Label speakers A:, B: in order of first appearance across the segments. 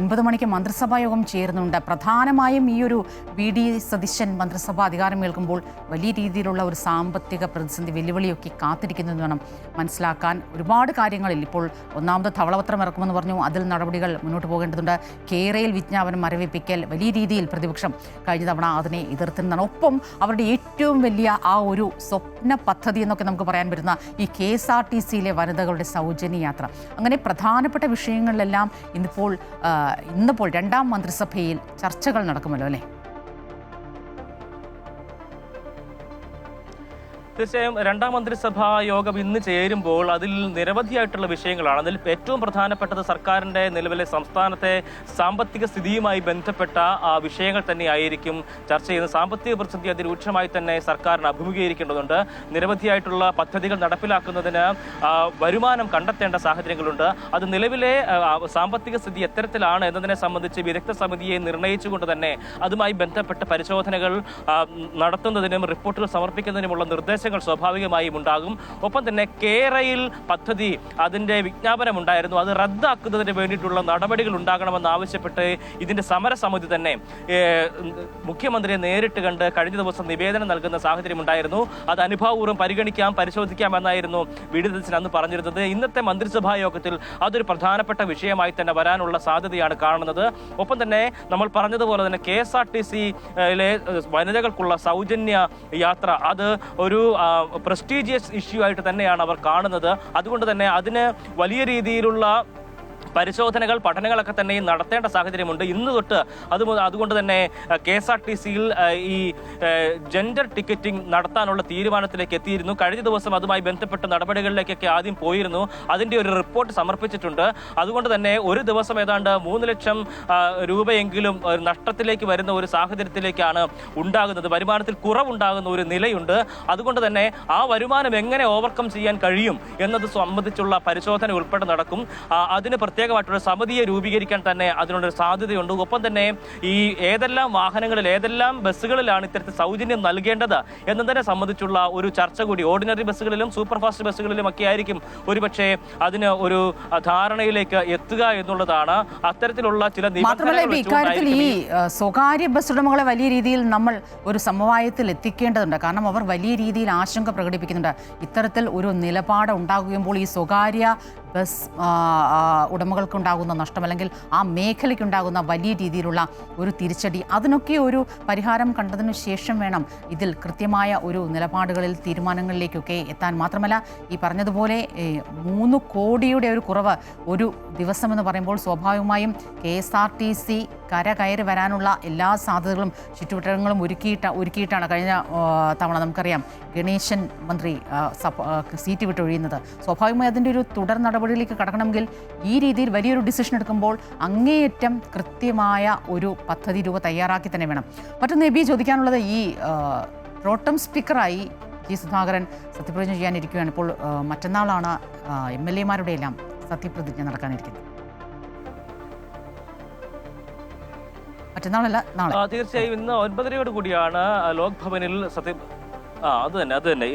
A: 9 മണിക്ക് മന്ത്രിസഭാ യോഗം ചേരുന്നുണ്ട്. പ്രധാനമായും ഈ ഒരു വി.ഡി. സതീശൻ മന്ത്രിസഭ അധികാരമേൽക്കുമ്പോൾ വലിയ രീതിയിലുള്ള ഒരു സാമ്പത്തിക പ്രതിസന്ധി വെല്ലുവിളിയൊക്കെ കാത്തിരിക്കുന്നതെന്ന് വേണം മനസ്സിലാക്കാൻ. ഒരുപാട് കാര്യങ്ങളിൽ ഇപ്പോൾ ഒന്നാമത് ധവളപത്രം ഇറക്കുമെന്ന് പറഞ്ഞു, അതിൽ നടപടികൾ മുന്നോട്ട് പോകേണ്ടതുണ്ട്. കേരയിൽ വിജ്ഞാപനം മരവിപ്പിക്കൽ വലിയ രീതിയിൽ പ്രതിപക്ഷം കഴിഞ്ഞ തവണ അതിനെ എതിർത്തിരുന്നതാണ്. ഒപ്പം അവരുടെ ഏറ്റവും വലിയ ആ ഒരു സ്വപ്ന പദ്ധതി എന്നൊക്കെ നമുക്ക് പറയാൻ പറ്റുന്ന ഈ KSRTCയിലെ വനിതകളുടെ സൗജന്യ യാത്ര, അങ്ങനെ പ്രധാനപ്പെട്ട വിഷയങ്ങളിലെല്ലാം ഇന്നിപ്പോൾ രണ്ടാം മന്ത്രിസഭയിൽ ചർച്ചകൾ നടക്കുമല്ലോ അല്ലേ?
B: തീർച്ചയായും രണ്ടാം മന്ത്രിസഭാ യോഗം ഇന്ന് ചേരുമ്പോൾ അതിൽ നിരവധിയായിട്ടുള്ള വിഷയങ്ങളാണ്. അതിൽ ഏറ്റവും പ്രധാനപ്പെട്ടത് സർക്കാരിൻ്റെ നിലവിലെ സംസ്ഥാനത്തെ സാമ്പത്തിക സ്ഥിതിയുമായി ബന്ധപ്പെട്ട വിഷയങ്ങൾ തന്നെയായിരിക്കും ചർച്ച ചെയ്യുന്നത്. സാമ്പത്തിക പ്രതിസന്ധി അതിരൂക്ഷമായി തന്നെ സർക്കാരിന് അഭിമുഖീകരിക്കേണ്ടതുണ്ട്. നിരവധിയായിട്ടുള്ള പദ്ധതികൾ നടപ്പിലാക്കുന്നതിന് വരുമാനം കണ്ടെത്തേണ്ട സാഹചര്യങ്ങളുണ്ട്. അത് നിലവിലെ സാമ്പത്തിക സ്ഥിതി എത്തരത്തിലാണ് എന്നതിനെ സംബന്ധിച്ച് വിദഗ്ധ സമിതിയെ നിർണയിച്ചുകൊണ്ട് തന്നെ അതുമായി ബന്ധപ്പെട്ട പരിശോധനകൾ നടത്തുന്നതിനും റിപ്പോർട്ടുകൾ സമർപ്പിക്കുന്നതിനുമുള്ള നിർദ്ദേശങ്ങൾ സ്വാഭാവികമായും ഉണ്ടാകും. ഒപ്പം തന്നെ കേരയിൽ പദ്ധതി അതിൻ്റെ വിജ്ഞാപനം ഉണ്ടായിരുന്നു, അത് റദ്ദാക്കുന്നതിന് വേണ്ടിയിട്ടുള്ള നടപടികൾ ഉണ്ടാകണമെന്ന് ആവശ്യപ്പെട്ട് ഇതിൻ്റെ സമരസമിതി തന്നെ മുഖ്യമന്ത്രിയെ നേരിട്ട് കണ്ട് കഴിഞ്ഞ ദിവസം നിവേദനം നൽകുന്ന സാഹചര്യം ഉണ്ടായിരുന്നു. അത് അനുഭാവപൂർവ്വം പരിഗണിക്കാം, പരിശോധിക്കാം എന്നായിരുന്നു വി.ഡി. സതീശൻ അന്ന് പറഞ്ഞിരുന്നത്. ഇന്നത്തെ മന്ത്രിസഭാ യോഗത്തിൽ അതൊരു പ്രധാനപ്പെട്ട വിഷയമായി തന്നെ വരാനുള്ള സാധ്യതയാണ് കാണുന്നത്. ഒപ്പം തന്നെ നമ്മൾ പറഞ്ഞതുപോലെ തന്നെ KSRTCയിലെ വനിതകൾക്കുള്ള സൗജന്യ യാത്ര അത് ഒരു പ്രസ്റ്റീജിയസ് ഇഷ്യൂ ആയിട്ട് തന്നെയാണ് അവർ കാണുന്നത്. അതുകൊണ്ട് തന്നെ അതിന് വലിയ രീതിയിലുള്ള പരിശോധനകൾ പഠനങ്ങളൊക്കെ തന്നെ നടത്തേണ്ട സാഹചര്യമുണ്ട്. ഇന്ന് തൊട്ട് അതുകൊണ്ട് തന്നെ KSRTCയിൽ ഈ ജെൻഡർ ടിക്കറ്റിംഗ് നടത്താനുള്ള തീരുമാനത്തിലേക്ക് എത്തിയിരുന്നു. കഴിഞ്ഞ ദിവസം അതുമായി ബന്ധപ്പെട്ട നടപടികളിലേക്കൊക്കെ ആദ്യം പോയിരുന്നു. അതിൻ്റെ ഒരു റിപ്പോർട്ട് സമർപ്പിച്ചിട്ടുണ്ട്. അതുകൊണ്ട് തന്നെ ഒരു ദിവസം ഏതാണ്ട് 3 ലക്ഷം രൂപയെങ്കിലും നഷ്ടത്തിലേക്ക് വരുന്ന ഒരു സാഹചര്യത്തിലേക്കാണ് ഉണ്ടാകുന്നത്. വരുമാനത്തിൽ കുറവുണ്ടാകുന്ന ഒരു നിലയുണ്ട്. അതുകൊണ്ട് തന്നെ ആ വരുമാനം എങ്ങനെ ഓവർകം ചെയ്യാൻ കഴിയും എന്നത് സംബന്ധിച്ചുള്ള പരിശോധന ഉൾപ്പെടെ നടക്കും. അതിന് പ്രത്യേകമായിട്ടുള്ള സമിതിയെ രൂപീകരിക്കാൻ തന്നെ അതിനുള്ളൊരു സാധ്യതയുണ്ട്. ഒപ്പം തന്നെ ഈ ഏതെല്ലാം വാഹനങ്ങളിൽ ഏതെല്ലാം ബസ്സുകളിലാണ് ഇത്തരത്തിൽ സൗജന്യം നൽകേണ്ടത് എന്നതിനെ സംബന്ധിച്ചുള്ള ഒരു ചർച്ച കൂടി ഓർഡിനറി ബസ്സുകളിലും സൂപ്പർ ഫാസ്റ്റ് ബസ്സുകളിലും ഒക്കെ ആയിരിക്കും ഒരുപക്ഷെ അതിന് ഒരു ധാരണയിലേക്ക് എത്തുക എന്നുള്ളതാണ്. അത്തരത്തിലുള്ള ചില
A: ഇക്കാര്യത്തിൽ ഈ സ്വകാര്യ ബസ് ഉടമകളെ വലിയ രീതിയിൽ നമ്മൾ ഒരു സമവായത്തിൽ എത്തിക്കേണ്ടതുണ്ട്. കാരണം അവർ വലിയ രീതിയിൽ ആശങ്ക പ്രകടിപ്പിക്കുന്നുണ്ട്. ഇത്തരത്തിൽ ഒരു നിലപാട് ഉണ്ടാകുമ്പോൾ ഈ സ്വകാര്യ ബസ് ഉടമകൾക്കുണ്ടാകുന്ന നഷ്ടം അല്ലെങ്കിൽ ആ മേഖലയ്ക്കുണ്ടാകുന്ന വലിയ രീതിയിലുള്ള ഒരു തിരിച്ചടി, അതിനൊക്കെ ഒരു പരിഹാരം കണ്ടതിനു ശേഷം വേണം ഇതിൽ കൃത്യമായ ഒരു നിലപാടുകളിൽ തീരുമാനങ്ങളിലേക്കൊക്കെ എത്താൻ. മാത്രമല്ല ഈ പറഞ്ഞതുപോലെ 3 കോടിയുടെ ഒരു കുറവ് ഒരു ദിവസമെന്ന് പറയുമ്പോൾ സ്വാഭാവികമായും KSRTC കയറി വരാനുള്ള എല്ലാ സാധ്യതകളും ചുറ്റുവട്ടങ്ങളും ഒരുക്കിയിട്ടാണ് കഴിഞ്ഞ തവണ നമുക്കറിയാം ഗണേശൻ മന്ത്രി സീറ്റ് വിട്ടൊഴിയുന്നത്. സ്വാഭാവികമായി അതിൻ്റെ ഒരു തുടർ നടപടിയിലേക്ക് കടക്കണമെങ്കിൽ ഈ രീതിയിൽ വലിയൊരു ഡിസിഷൻ എടുക്കുമ്പോൾ അങ്ങേയറ്റം കൃത്യമായ ഒരു പദ്ധതി രൂപ തയ്യാറാക്കി തന്നെ വേണം. മറ്റൊന്ന് എബി ചോദിക്കാനുള്ളത്, ഈ പ്രോട്ടം സ്പീക്കറായി ജി സുധാകരൻ സത്യപ്രതിജ്ഞ ചെയ്യാനിരിക്കുകയാണ്. ഇപ്പോൾ മറ്റന്നാളാണ് MLA-മാരുടെ എല്ലാം സത്യപ്രതിജ്ഞ നടക്കാനിരിക്കുന്നത്. മറ്റന്നാളല്ല, നാളെ.
B: തീർച്ചയായും ഇന്ന് 9:30 കൂടിയാണ് ലോക് ഭവനിൽ അത് തന്നെ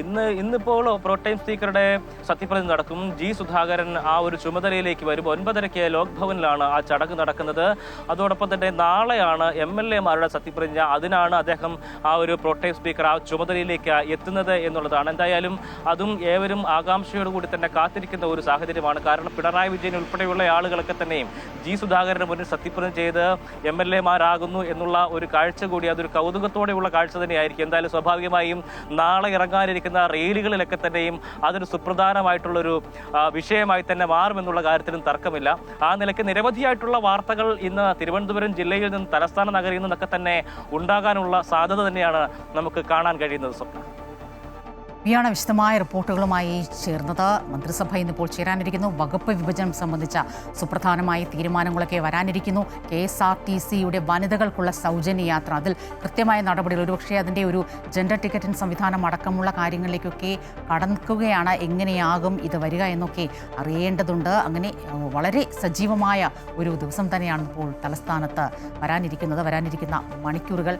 B: ഇന്നിപ്പോൾ പ്രോട്ടൈം സ്പീക്കറുടെ സത്യപ്രതിജ്ഞ നടക്കും. ജി സുധാകരൻ ആ ഒരു ചുമതലയിലേക്ക് വരും. 9:30 ലോക് ഭവനിലാണ് ആ ചടങ്ങ് നടക്കുന്നത്. അതോടൊപ്പം തന്നെ നാളെയാണ് MLA-മാരുടെ സത്യപ്രതിജ്ഞ. അതിനാണ് അദ്ദേഹം ആ ഒരു പ്രോട്ടൈം സ്പീക്കർ ആ ചുമതലയിലേക്ക് എത്തുന്നത് എന്നുള്ളതാണ്. എന്തായാലും അതും ഏവരും ആകാംക്ഷയോടുകൂടി തന്നെ കാത്തിരിക്കുന്ന ഒരു സാഹചര്യമാണ്. കാരണം പിണറായി വിജയൻ ഉൾപ്പെടെയുള്ള ആളുകളൊക്കെ തന്നെയും ജി സുധാകരന് മുന്നിൽ സത്യപ്രതിജ്ഞ ചെയ്ത് MLA-മാരാകുന്നു എന്നുള്ള ഒരു കാഴ്ച കൂടി അതൊരു കൗതുകത്തോടെയുള്ള കാഴ്ച തന്നെയായിരിക്കും. എന്തായാലും സ്വാഭാവികമായും നാളെ ഇറങ്ങാനിരിക്കുന്ന റെയിലുകളിലൊക്കെ തന്നെയും അതൊരു സുപ്രധാനമായിട്ടുള്ളൊരു വിഷയമായി തന്നെ മാറുമെന്നുള്ള കാര്യത്തിലും തർക്കമില്ല. ആ നിലയ്ക്ക് നിരവധിയായിട്ടുള്ള വാർത്തകൾ ഇന്ന് തിരുവനന്തപുരം ജില്ലയിൽ നിന്ന് തലസ്ഥാന നഗരിയിൽ നിന്നൊക്കെ തന്നെ ഉണ്ടാകാനുള്ള സാധ്യത തന്നെയാണ് നമുക്ക് കാണാൻ കഴിയുന്നത്. സ്വപ്ന
A: ഇയാണ് വിശദമായ റിപ്പോർട്ടുകളുമായി ചേർന്നത്. മന്ത്രിസഭ ഇന്നിപ്പോൾ ചേരാനിരിക്കുന്നു. വകുപ്പ് വിഭജനം സംബന്ധിച്ച സുപ്രധാനമായ തീരുമാനങ്ങളൊക്കെ വരാനിരിക്കുന്നു. KSRTCയുടെ വനിതകൾക്കുള്ള സൗജന്യ യാത്ര, അതിൽ കൃത്യമായ നടപടികൾ, ഒരുപക്ഷെ അതിൻ്റെ ഒരു ജെൻഡർ ടിക്കറ്റിംഗ് സംവിധാനം അടക്കമുള്ള കാര്യങ്ങളിലേക്കൊക്കെ കടക്കുകയാണ്. എങ്ങനെയാകും ഇത് വരിക എന്നൊക്കെ അറിയേണ്ടതുണ്ട്. അങ്ങനെ വളരെ സജീവമായ ഒരു ദിവസം തന്നെയാണ് ഇപ്പോൾ തലസ്ഥാനത്ത് വരാനിരിക്കുന്ന മണിക്കൂറുകൾ.